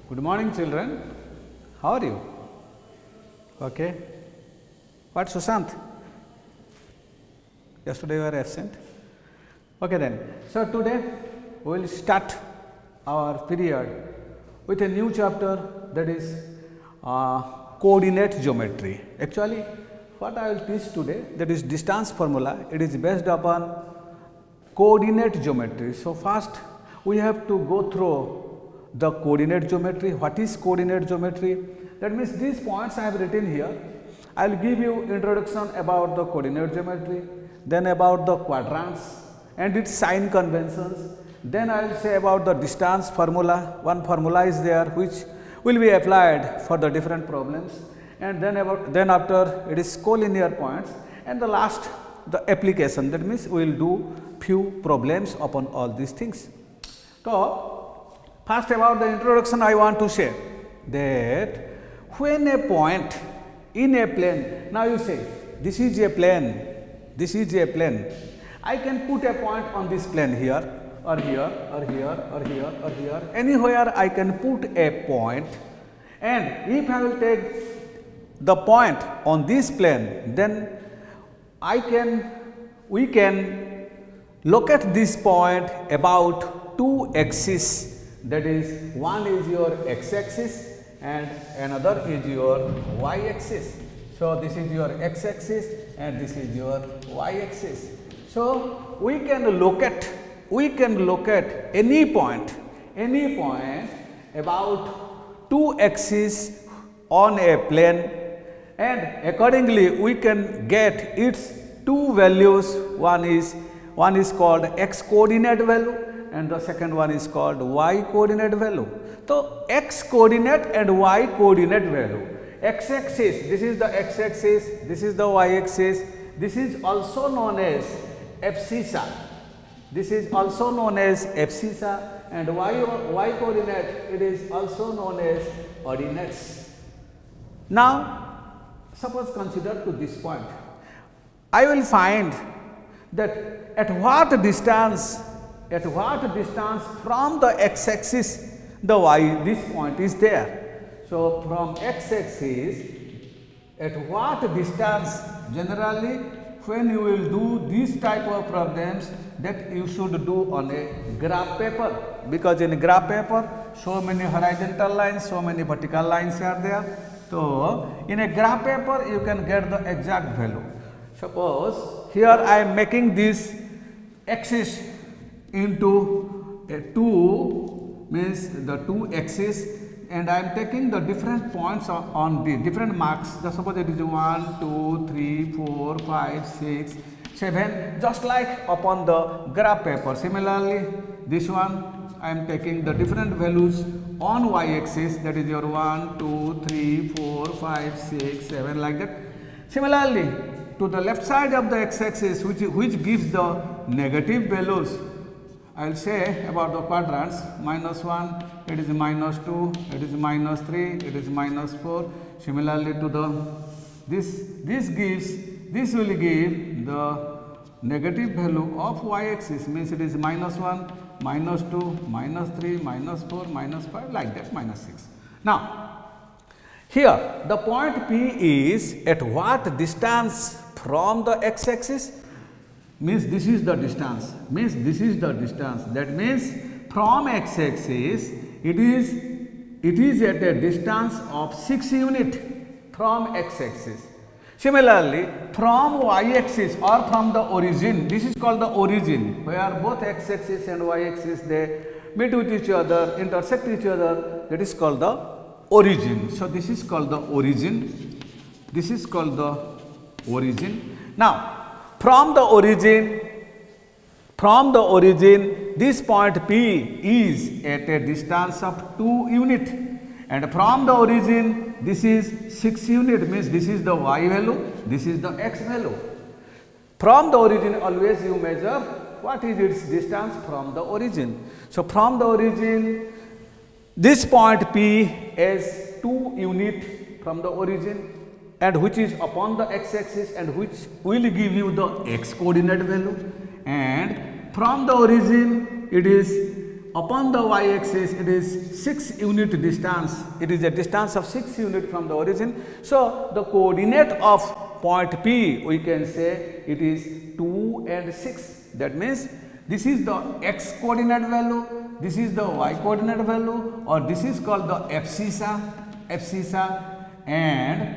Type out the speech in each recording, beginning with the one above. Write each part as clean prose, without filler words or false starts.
Good morning, children. How are you? Okay. What, Sushant? Yesterday you were absent. Okay then. So today we will start our period with a new chapter, that is coordinate geometry. Actually, what I will teach today, that is distance formula. It is based upon coordinate geometry. So first we have to go through the coordinate geometry. What is coordinate geometry? That means these points I have written here. I will give you introduction about the coordinate geometry, then about the quadrants and its sign conventions. Then I will say about the distance formula. One formula is there which will be applied for the different problems, and then after it is collinear points, and the last the application. That means we will do few problems upon all these things. So first about the introduction, I want to say that when a point in a plane, now you say this is a plane, this is a plane. I can put a point on this plane here or here or here or here or here. Anywhere I can put a point, and if I will take the point on this plane, then we can locate this point about two axes. That is, one is your x axis and another is your y axis. So this is your x axis and this is your y axis. So we can locate any point about two axes on a plane, and accordingly we can get its two values. One is called x coordinate value and the second one is called y coordinate value. So x coordinate and y coordinate value. X axis, this is the x axis, this is the y axis. This is also known as abscissa. This is also known as abscissa, and y coordinate, it is also known as ordinates. Now suppose consider to this point. I will find that at what distance from the x axis this point is there. So from x axis, at what distance, generally when you will do these type of problems, that you should do on a graph paper, because in graph paper so many horizontal lines, so many vertical lines are there. So in a graph paper you can get the exact value. Suppose here I am making this axis into a 2, means the 2 axis, and I am taking the different points on the different marks. Just suppose it is 1, 2, 3, 4, 5, 6, 7, just like upon the graph paper. Similarly, this one I am taking the different values on y axis, that is your 1, 2, 3, 4, 5, 6, 7, like that. Similarly, to the left side of the x axis, which gives the negative values, I will say about the quadrants, -1, it is -2, it is -3, it is -4. Similarly to the this will give the negative value of y axis, means it is -1, -2, -3, -4, -5, like that, -6. Now here the point P is at what distance from the x axis, means this is the distance, that means from x axis it is at a distance of 6 units from x axis. Similarly, from y axis or from the origin, this is called the origin, where both x axis and y axis they meet with each other, intersect each other, that is called the origin. So this is called the origin, Now from the origin, this point P is at a distance of 2 units, and from the origin this is 6 units, means this is the y value, this is the x value. From the origin always you measure what is its distance from the origin. So from the origin, this point P is 2 units from the origin, and which is upon the x axis and which will give you the x coordinate value, and from the origin it is upon the y-axis it is 6 unit distance. It is a distance of 6 unit from the origin. So, the coordinate of point P, we can say it is 2 and 6. That means this is the x coordinate value, this is the y coordinate value, or this is called the abscissa, and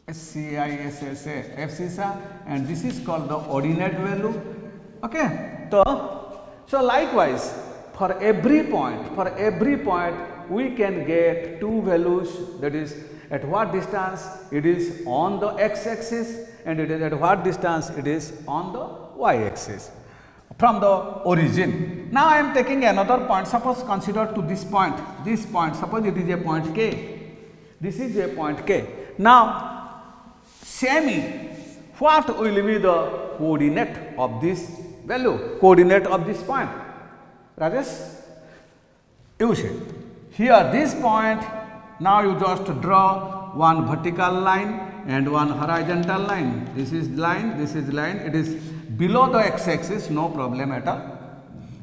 abscissa, and this is called the ordinate value. Okay. So likewise, for every point we can get two values, that is at what distance it is on the x-axis and it is at what distance it is on the y-axis from the origin. Now I am taking another point. Suppose consider to this point, suppose it is a point K, this is a point K. Now semi, what will be the coordinate of this value, coordinate of this point? Rajesh, you see here this point. Now you just draw one vertical line and one horizontal line. This is line, this is line. It is below the x-axis, no problem at all.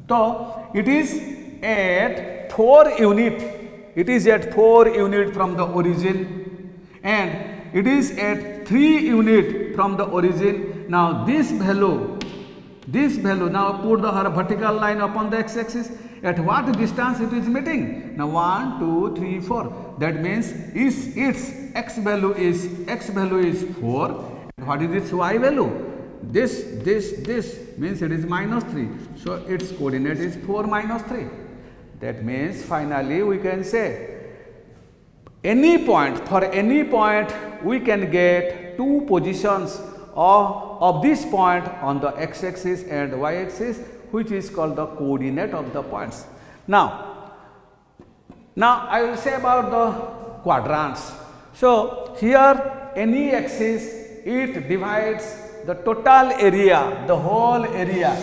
So it is at 4 unit. It is at 4 unit from the origin, and it is at 3 unit from the origin. Now this value, now put the vertical line upon the x-axis. At what distance it is meeting? Now 1, 2, 3, 4. That means its x value is 4. And what is its y value? This means it is -3. So its coordinate is 4 minus 3. That means finally we can say for any point we can get two positions of this point on the x-axis and y-axis, which is called the coordinate of the points. Now I will say about the quadrants. So here any axis, it divides the total area, the whole area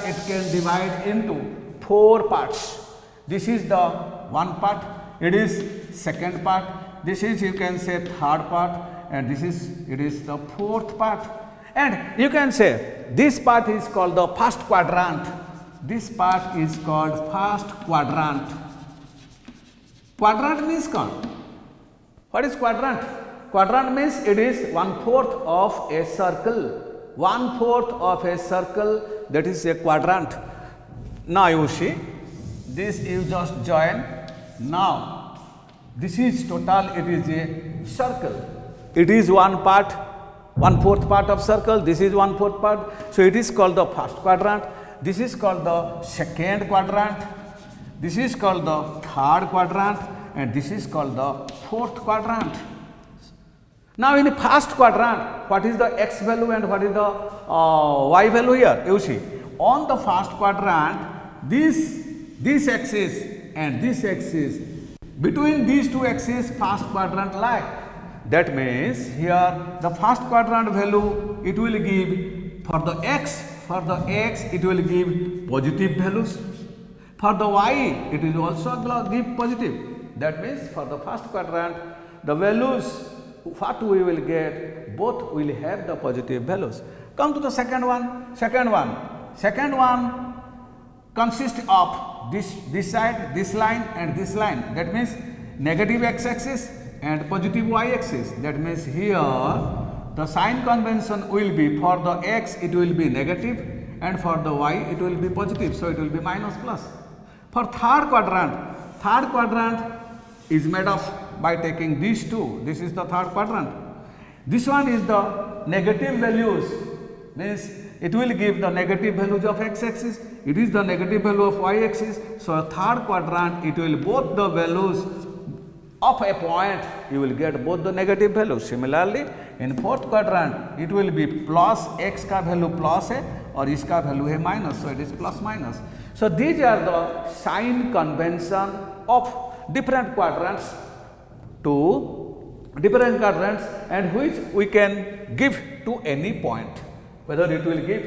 it can divide into 4 parts. This is the one part, it is second part, this is you can say third part, and it is the fourth part. And you can say this part is called the first quadrant. This part is called first quadrant. Quadrant means what is quadrant? Quadrant means it is 1/4 of a circle. 1/4 of a circle, that is a quadrant. Now you see, this you just join. Now this is total, it is a circle. It is one part, 1/4 part of circle, this is 1/4 part. So it is called the first quadrant, this is called the second quadrant, this is called the third quadrant, and this is called the fourth quadrant. Now in the first quadrant, what is the x value and what is the y value here? You see, on the first quadrant, this axis and this axis, between these two axes first quadrant lie. That means here the first quadrant value, it will give for the x it will give positive values. For the y it will also give positive. That means for the first quadrant the values what we will get, both will have the positive values. Come to the second one. Second one consists of this side, this line and this line. That means negative x-axis and positive y-axis. That means here the sign convention will be for the x it will be negative and for the y it will be positive. So it will be minus plus. For third quadrant is made of by taking these two. This is the third quadrant. This one is the negative values, means it will give the negative values of x-axis. It is the negative value of y-axis. So third quadrant it will both the values of a point, you will get both the negative values. Similarly, in fourth quadrant it will be plus x का value plus है और इसका value है minus, so it is plus minus. So these are the sign convention of different quadrants and which we can give to any point. Whether it will give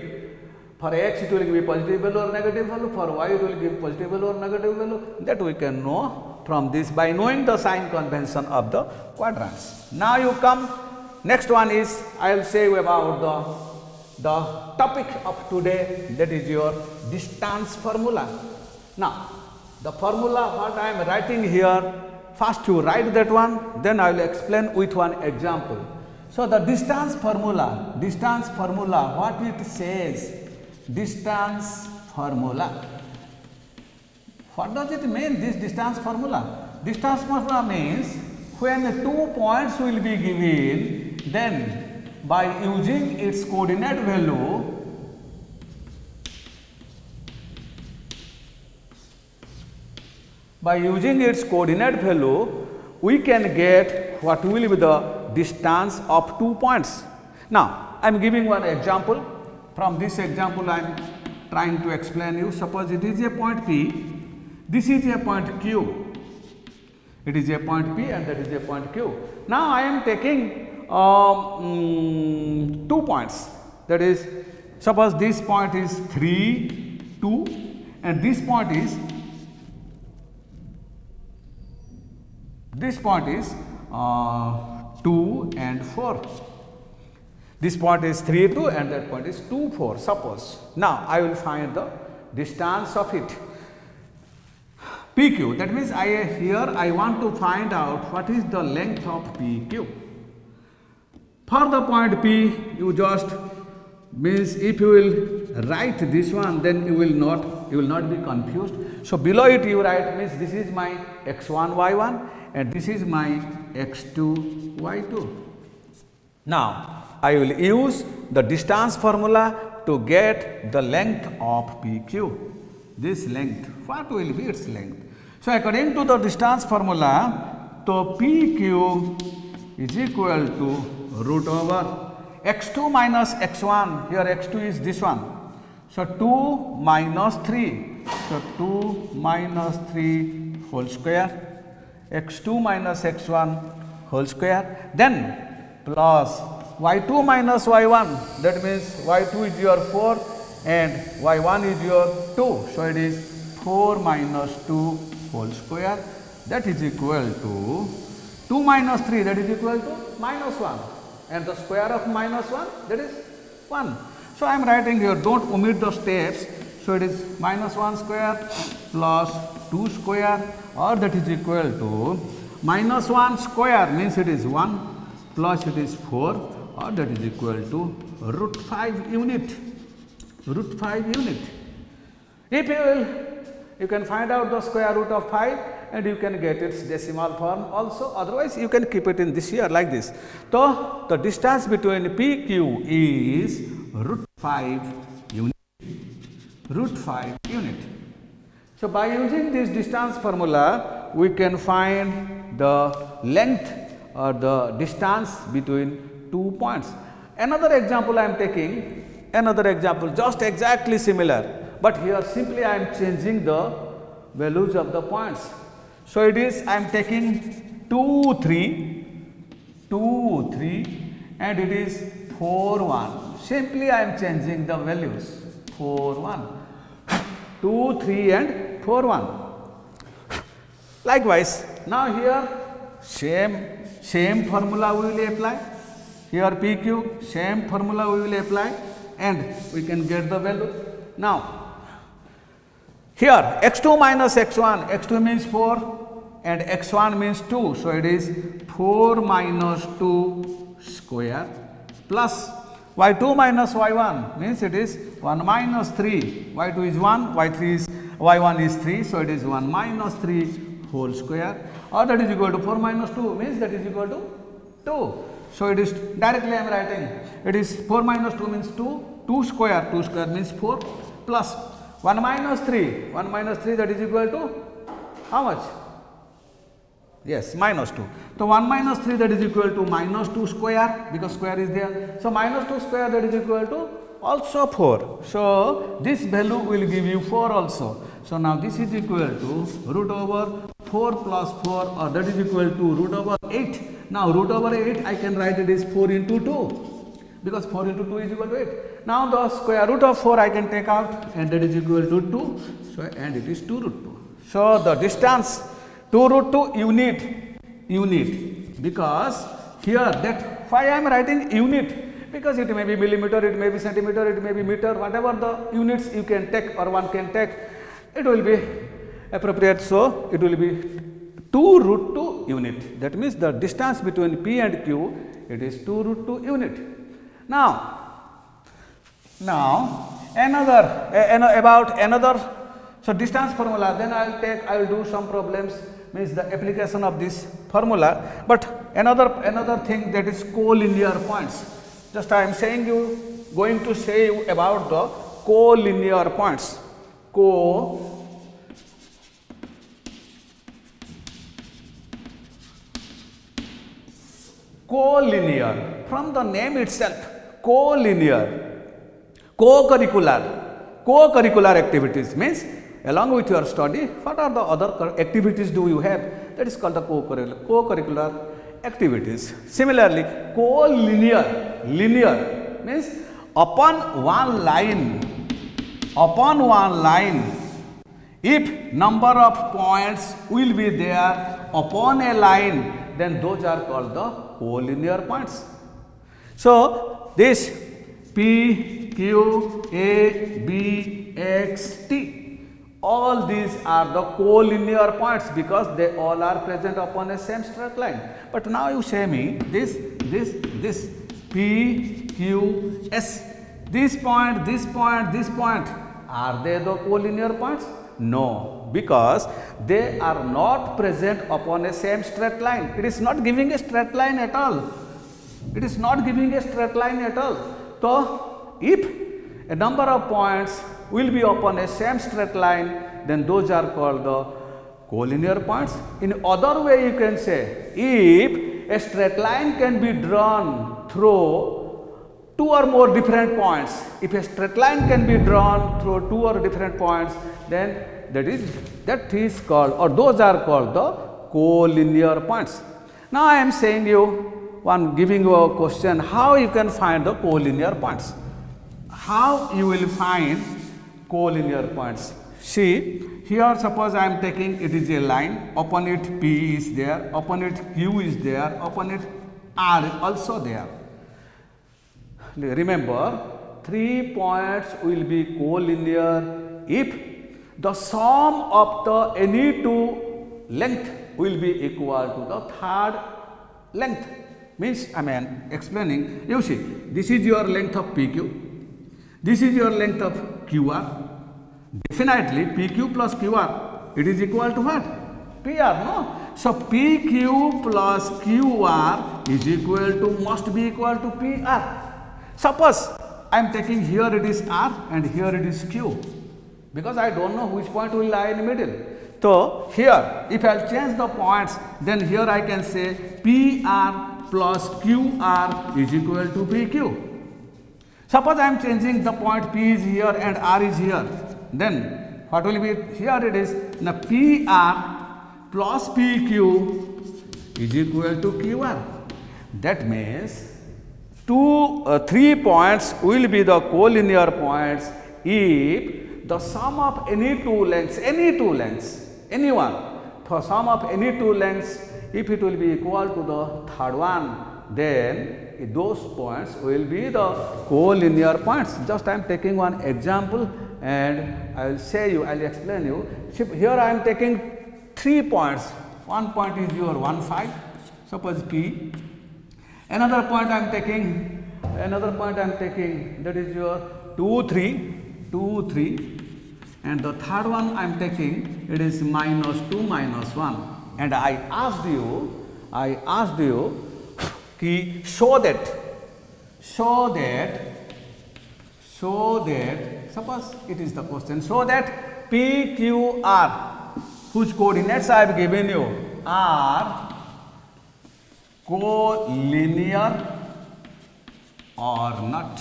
for x it will give positive value or negative value, for y it will give positive value or negative value, that we can know from this by knowing the sign convention of the quadrants. Now you come, next one is I will say about the topic of today, that is your distance formula. Now, the formula what I am writing here, first you write that one, then I will explain with one example. So, the distance formula, what it says, distance formula. What does it mean, this distance formula? Distance formula means when 2 points will be given, then by using its coordinate value, we can get what will be the distance of 2 points. Now, I am giving one example. From this example, I am trying to explain you. Suppose it is a point P, this is a point Q. It is a point P and that is a point Q. Now, I am taking 2 points. That is, suppose this point is 3, 2 and this point is 2 and 4. This point is 3, 2 and that point is 2, 4, suppose. Now, I will find the distance of it. PQ, that means I want to find out what is the length of PQ. For the point P, you just means if you will write this one, then you will not be confused. So, below it you write means this is my x1, y1 and this is my x2, y2. Now, I will use the distance formula to get the length of PQ. This length, what will be its length? So, according to the distance formula, so PQ is equal to root over x2 minus x1, here x2 is this one. So, 2 minus 3, so 2 minus 3 whole square, x2 minus x1 whole square, then plus y2 minus y1, that means y2 is your 4 and y1 is your 2. So, it is 4 minus 2 whole square, that is equal to 2 minus 3, that is equal to minus 1 and the square of minus 1, that is 1. So, I am writing here, do not omit the steps. So, it is minus 1 square plus 2 square, or that is equal to minus 1 square means it is 1 plus it is 4, or that is equal to root 5 unit. Root 5 unit. If you will, you can find out the square root of 5 and you can get its decimal form also, otherwise you can keep it in this here like this. So, the distance between PQ is root 5 unit. Root 5 unit. So, by using this distance formula, we can find the length or the distance between 2 points. Another example I am taking, another example just exactly similar, but here simply I am changing the values of the points. So, it is I am taking 2, 3, 2, 3 and it is 4, 1. Simply I am changing the values 4, 1, 2, 3 and 4, 1. Likewise, now here same formula we will apply. Here PQ, same formula we will apply and we can get the value. Now, here x2 minus x1, x2 means 4 and x1 means 2. So, it is 4 minus 2 square plus y2 minus y1 means it is 1 minus 3, y2 is 1, y1 is 3. So, it is 1 minus 3 whole square, or that is equal to 4 minus 2 means that is equal to 2. So, it is directly I am writing, it is 4 minus 2 means 2, 2 square means 4 plus 1 minus 3 that is equal to how much? Yes, minus 2. So, 1 minus 3 that is equal to minus 2 square because square is there. So, minus 2 square that is equal to also 4. So, this value will give you 4 also. So, now this is equal to root over 4 plus 4, or that is equal to root over 8. Now, root over 8 I can write it is 4 into 2 because 4 into 2 is equal to 8. Now, the square root of 4 I can take out and that is equal to 2. So, and it is 2 root 2. So, the distance 2 root 2 unit because here that why I am writing unit because it may be millimeter, it may be centimeter, it may be meter, whatever the units you can take or one can take, it will be appropriate. So, it will be 2 root 2 unit. That means the distance between P and Q, it is 2 root 2 unit. Now about another, so distance formula, then I will do some problems, means the application of this formula, but another thing, that is collinear points. Just I am going to say you about the collinear points. Collinear, from the name itself, collinear, co-curricular activities means along with your study, what are the other activities do you have? That is called the co-curricular activities. Similarly, collinear, linear means upon one line, if number of points will be there upon a line, then those are called the collinear points. So, this P, Q, A, B, X, T, all these are the collinear points because they all are present upon a same straight line. But now you say me this P, Q, S, this point, are they the collinear points? No, because they are not present upon a same straight line. It is not giving a straight line at all. It is not giving a straight line at all. So, if a number of points will be upon a same straight line, then those are called the collinear points. In other way, you can say, if a straight line can be drawn through 2 or more different points, if a straight line can be drawn through 2 or different points, then that is called, or those are called the collinear points. Now, I am saying giving you a question, how you can find the collinear points. How you will find collinear points? See, here suppose I am taking, it is a line, upon it P is there, upon it Q is there, upon it R is also there. Remember, 3 points will be collinear if the sum of the any two length will be equal to the third length. Means, I mean explaining, you see, this is your length of PQ, this is your length of QR. Definitely PQ plus QR, it is equal to what? PR, no? So, PQ plus QR is equal to, must be equal to PR. Suppose I am taking here it is R and here it is Q, because I do not know which point will lie in the middle. So, here if I change the points, then here I can say PR plus QR is equal to PQ. Suppose I am changing the point P is here and R is here, then what will be here? It is now PR plus PQ is equal to QR. That means 3 points will be the collinear points if the sum of any two lengths, for sum of any two lengths, if it will be equal to the third one, then those points will be the collinear points. Just I am taking one example and I will say you, I will explain you. See, here I am taking 3 points. One point is your 1, 5, suppose P. Another point I am taking, that is your 2, 3, and the third one I am taking, it is -2, -1. And I asked you, show that, suppose it is the question, show that PQR, whose coordinates I have given you, are collinear or not.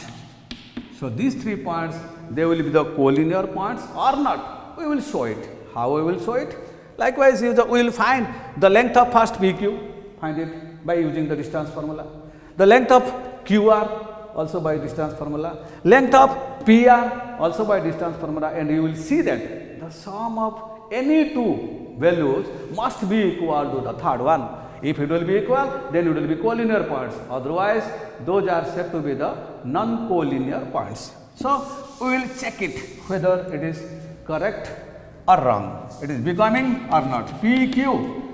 So, these 3 points, they will be the collinear points or not. We will show it. How we will show it? Likewise, we will find the length of first PQ, find it by using the distance formula. The length of QR also by distance formula. Length of PR also by distance formula, and you will see that the sum of any two values must be equal to the third one. If it will be equal, then it will be collinear points. Otherwise, those are said to be the non-collinear points. So, we will check it whether it is correct or wrong. It is becoming or not. PQ.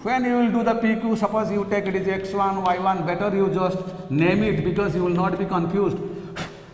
When you will do the PQ, suppose you take it is x1, y1, better you just name it because you will not be confused.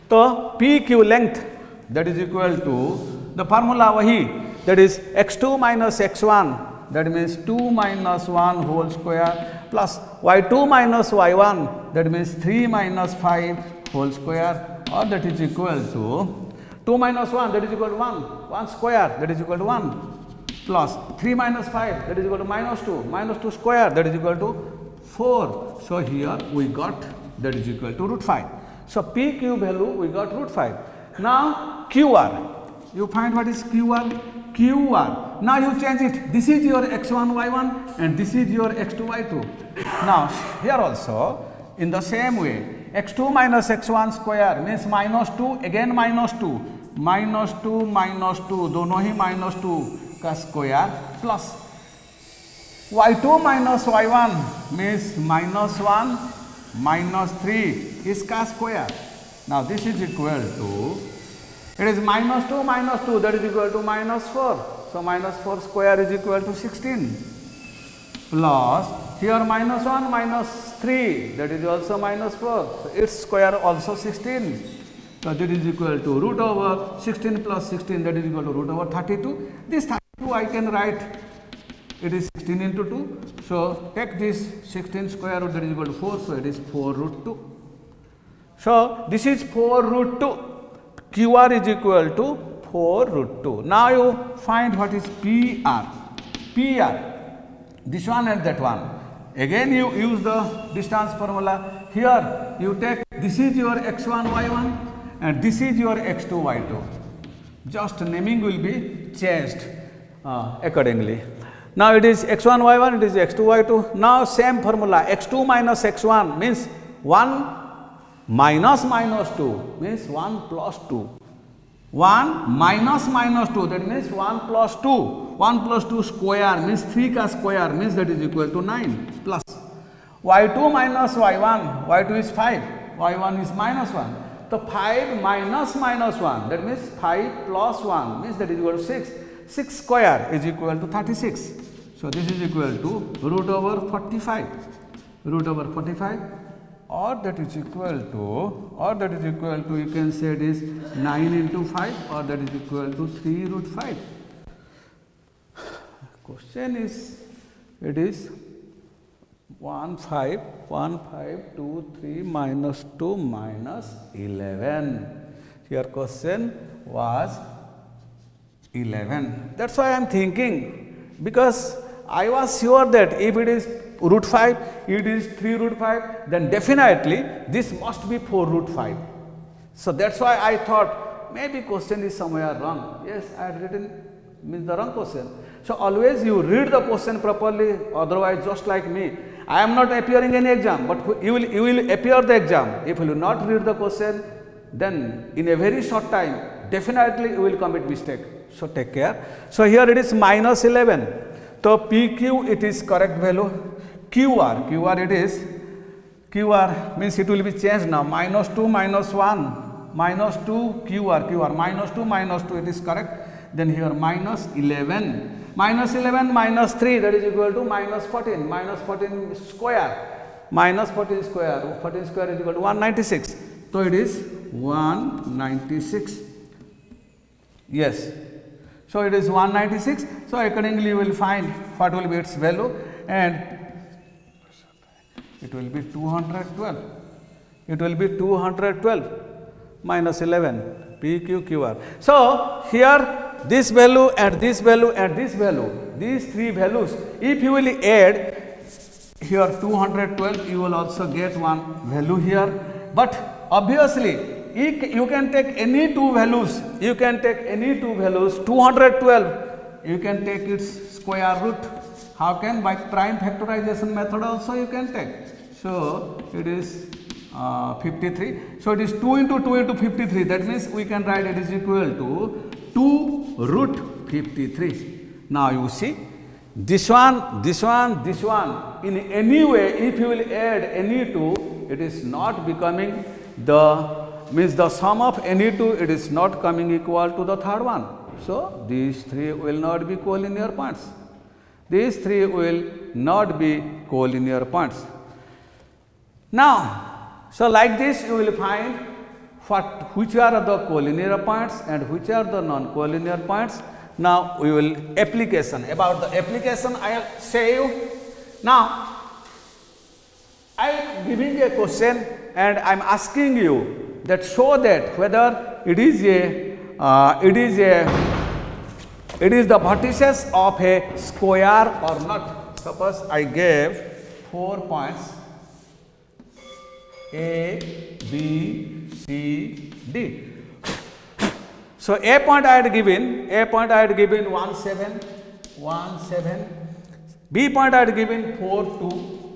So, PQ length, that is equal to the formula wahi, that is x2 minus x1, that means 2 minus 1 whole square, plus y2 minus y1, that means 3 minus 5 whole square, or that is equal to 2 minus 1, that is equal to 1 square, that is equal to 1, plus 3 minus 5, that is equal to minus 2 square, that is equal to 4. So, here we got that is equal to root 5. So, PQ value we got root 5. Now, QR, you find what is QR? QR. Now, you change it. This is your x1, y1 and this is your x2, y2. Now, here also in the same way, x2 minus x1 square means minus 2, again minus 2, minus 2, minus 2, दोनों ही minus 2 का square plus y2 minus y1 means minus 1, minus 3 इसका square. Now, this is equal to, it is minus 2, that is equal to minus 4. So, minus 4 square is equal to 16 plus here minus 1, minus 3, that is also minus 4. So, its square also 16. So, that is equal to root over 16 plus 16, that is equal to root over 32. This 32 I can write, it is 16 into 2. So, take this 16 square root, that is equal to 4. So, it is 4 root 2. So, this is 4 root 2. QR is equal to 4 root 2. Now, you find what is PR. PR, this one and that one. Again, you use the distance formula. Here, you take, this is your x1, y1 and this is your x2, y2. Just naming will be changed accordingly. Now, it is x1, y1, it is x2, y2. Now, same formula, x2 minus x1 means 1 minus minus 2 means 1 plus 2. 1 minus minus 2, that means 1 plus 2. 1 plus 2 square means 3 ka square means that is equal to 9 plus y2 minus y1, y2 is 5, y1 is minus 1. So, 5 minus minus 1, that means 5 plus 1 means that is equal to 6. 6 square is equal to 36. So, this is equal to root over 45. Root over 45. Or that is equal to, you can say it is 9 into 5 or that is equal to 3 root 5. Question is, it is 1 5, 1 5, 2, 3 minus 2 minus 11. Your question was 11. That's why I am thinking, because I was sure that if it is root 5, it is 3 root 5, then definitely this must be 4 root 5. So, that is why I thought maybe question is somewhere wrong. Yes, I had written means the wrong question. So, always you read the question properly, otherwise just like me, I am not appearing in exam, but you will appear the exam. If you will not read the question, then in a very short time, definitely you will commit mistake. So, take care. So, here it is minus 11. So, PQ it is correct value. QR it is, QR means it will be changed now, minus 2 minus 1, minus 2 QR, minus 2 it is correct. Then here minus 11 minus 3, that is equal to minus 14, minus 14 square, minus 14 square, 14 square is equal to 196. So, it is 196, yes. So, it is 196. So, accordingly you will find what will be its value and it will be 212. It will be 212 minus 11 PQQR. So, here this value and this value and this value, these three values, if you will add here 212, you will also get one value here. But obviously, you can take any two values, 212, you can take its square root. How can? By prime factorization method also you can take. So, it is 53. So, it is 2 into 2 into 53, that means we can write it is equal to 2 root 53. Now, you see this one, this one, this one. In any way, if you will add any two, it is not becoming the sum of any two, it is not coming equal to the third one. So, these three will not be collinear points. These three will not be collinear points. Now, so like this you will find which are the collinear points and which are the non-collinear points. Now, we will application. About the application, I will say you. Now, I am giving a question and I am asking you that show that whether it is the vertices of a square or not. Suppose I gave 4 points A, B, C, D. So, A point I had given 1, 7, 1, 7. B point I had given 4, 2,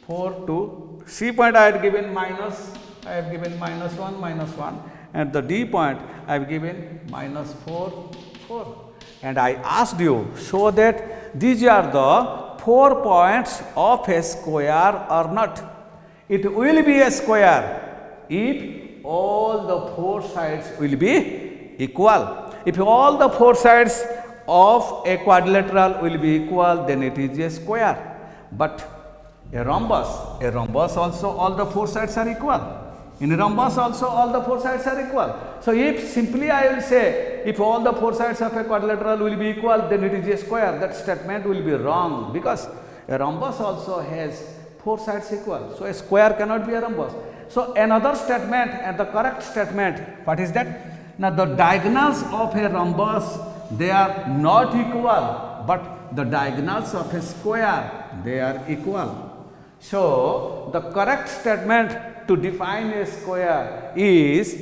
4, 2. C point I had given minus, I have given minus 1, minus 1. And the D point I have given minus 4, 4. And I asked you, show that these are the 4 points of a square or not. It will be a square if all the 4 sides will be equal. If all the 4 sides of a quadrilateral will be equal, then it is a square. But a rhombus also all the 4 sides are equal. In a rhombus also all the 4 sides are equal. So, if simply I will say if all the 4 sides of a quadrilateral will be equal, then it is a square, that statement will be wrong, because a rhombus also has 4 sides equal. So, a square cannot be a rhombus. So, another statement and the correct statement, what is that? Now, the diagonals of a rhombus, they are not equal, but the diagonals of a square, they are equal. So, the correct statement to define a square is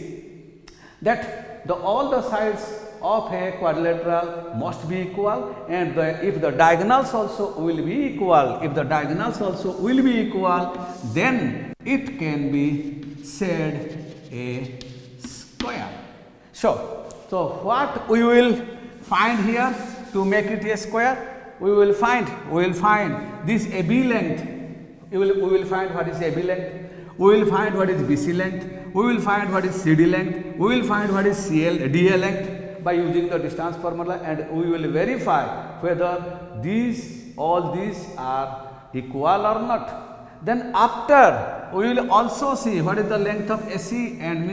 that all the sides of a quadrilateral must be equal, and if the diagonals also will be equal, then it can be said a square. So what we will find here to make it a square? We will find this AB length. We will find what is AB length. We will find what is BC length. We will find what is CD length. We will find what is DA length by using the distance formula, and we will verify whether all these are equal or not. Then after we will also see what is the length of AC and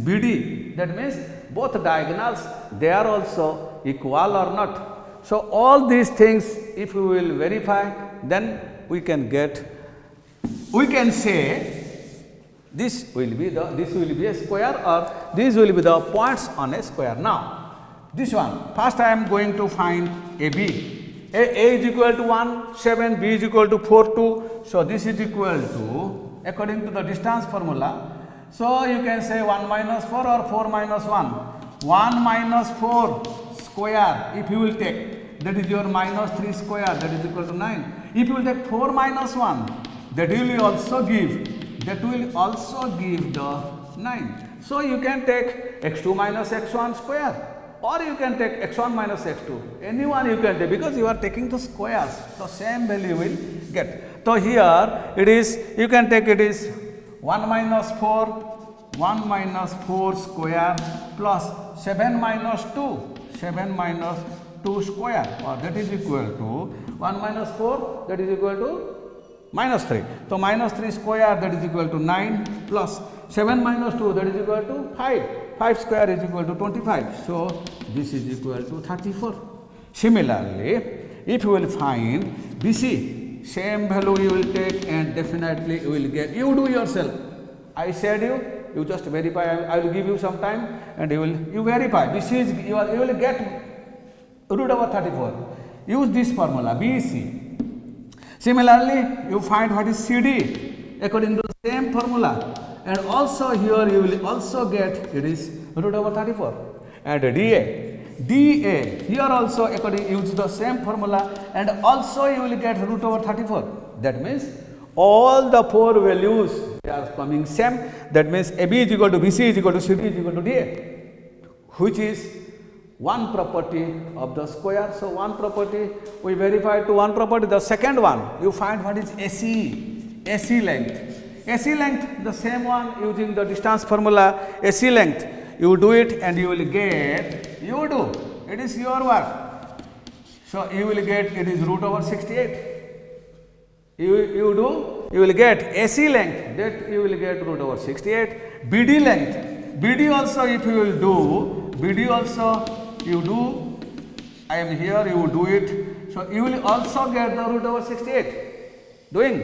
BD. That means both diagonals, they are also equal or not. So, all these things if we will verify, then we can say this will be a square, or these will be the points on a square. Now, this one, first I am going to find AB. A is equal to 1, 7, B is equal to 4, 2. So, this is equal to, according to the distance formula, so you can say 1 minus 4 or 4 minus 1. 1 minus 4 square, if you will take, that is your minus 3 square, that is equal to 9. If you will take 4 minus 1, that will also give the 9. So, you can take x2 minus x1 square, or you can take x1 minus x2, any one you can take, because you are taking the squares, so same value you will get. So, here it is, you can take it is 1 minus 4 square plus 7 minus 2 square, or that is equal to 1 minus 4, that is equal to minus 3. So, minus 3 square, that is equal to 9, plus 7 minus 2, that is equal to 5. 5 square is equal to 25. So, this is equal to 34. Similarly, if you will find BC, same value you will take, and definitely you will get, you do yourself. I said you just verify. I will give you some time, and you verify. BC is, you will get root over 34. Use this formula BC. Similarly, you find what is CD according to the same formula, and also here you will also get it is root over 34. And DA here also use the same formula, and also you will get root over 34. That means all the 4 values, they are coming same. That means AB is equal to BC is equal to CD is equal to DA, which is one property of the square. So, one property we verified to one property. The second one you find what is AC length. AC length, the same one using the distance formula. AC length, you do it and you will get, you do, it is your work. So, you will get, it is root over 68. You do, you will get AC length, that you will get root over 68. BD length, BD also if you will do, BD also you do, I am here, you do it. So, you will also get the root over 68. Doing?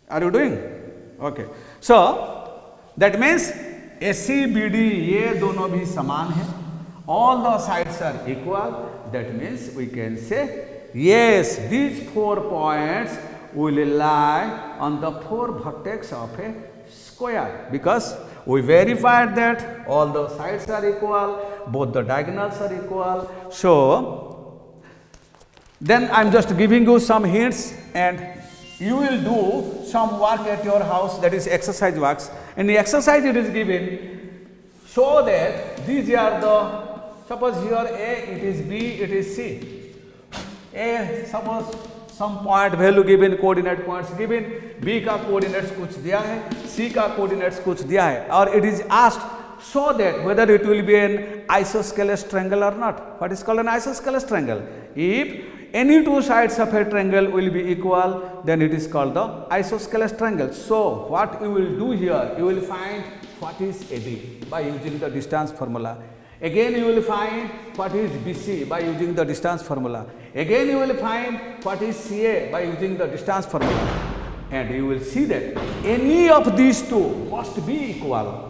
Are you doing? Okay. So, that means AC, BD, ये दोनों भी समान है. All the sides are equal. That means we can say, yes, these 4 points will lie on the 4 vertex of a square, because we verified that all the sides are equal, both the diagonals are equal. So, then I am just giving you some hints and you will do some work at your house, that is exercise works. In the exercise it is given, so that these are the, suppose here A, it is B, it is C. A, suppose some point value given, coordinate points given, B का coordinates कुछ दिया है, C का coordinates कुछ दिया है, और it is asked so that whether it will be an isosceles triangle or not. What is called an isosceles triangle? If any two sides of a triangle will be equal, then it is called the isosceles triangle. So, what you will do here, you will find what is AD by using the distance formula. Again you will find what is BC by using the distance formula. Again you will find what is CA by using the distance formula. And you will see that any of these two must be equal,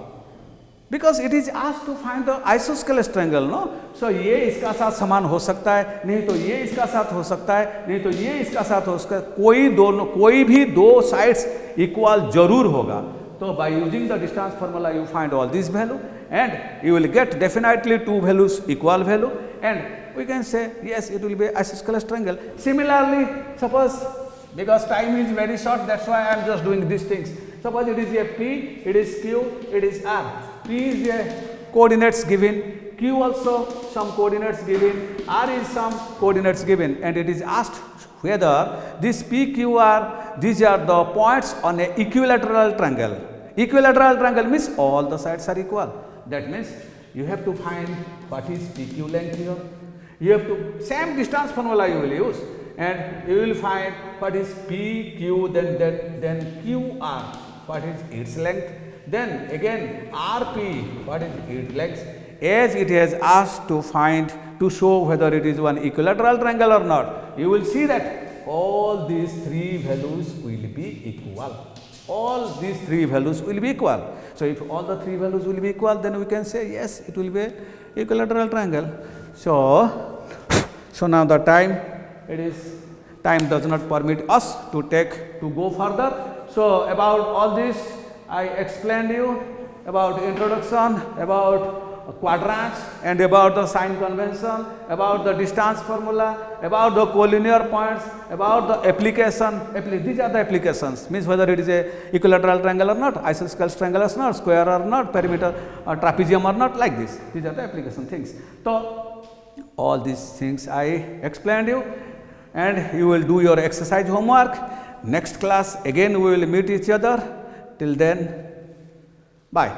because it is asked to find the isosceles triangle, no? So, ये इसका साथ समान हो सकता है, नहीं तो ये इसका साथ हो सकता है, नहीं तो ये इसका साथ हो सकता है, कोई भी दो sides equal जरूर होगा. So, by using the distance formula you find all these value and you will get definitely two values equal value, and we can say yes, it will be isosceles triangle. Similarly, suppose, because time is very short, that's why I am just doing these things. Suppose it is a P, it is Q, it is R. P is a coordinates given, Q also some coordinates given, R is some coordinates given, and it is asked whether this P, Q, R, these are the points on a equilateral triangle. Equilateral triangle means all the sides are equal. That means you have to find what is PQ length here. You have to, same distance formula you will use, and you will find what is PQ, then QR, what is its length. Then again RP, what is its length, as it has asked to find, to show whether it is one equilateral triangle or not. You will see that all these three values will be equal. All these three values will be equal. So, if all the three values will be equal, then we can say yes, it will be equilateral triangle. So now the time, time does not permit us to go further. So, about all this I explained you about introduction, about quadrants, and about the sign convention, about the distance formula, about the collinear points, about the application. These are the applications, means whether it is a equilateral triangle or not, isosceles triangle or not, square or not, perimeter or trapezium or not, like this. These are the application things. So, all these things I explained you, and you will do your exercise homework. Next class again we will meet each other. Till then, bye.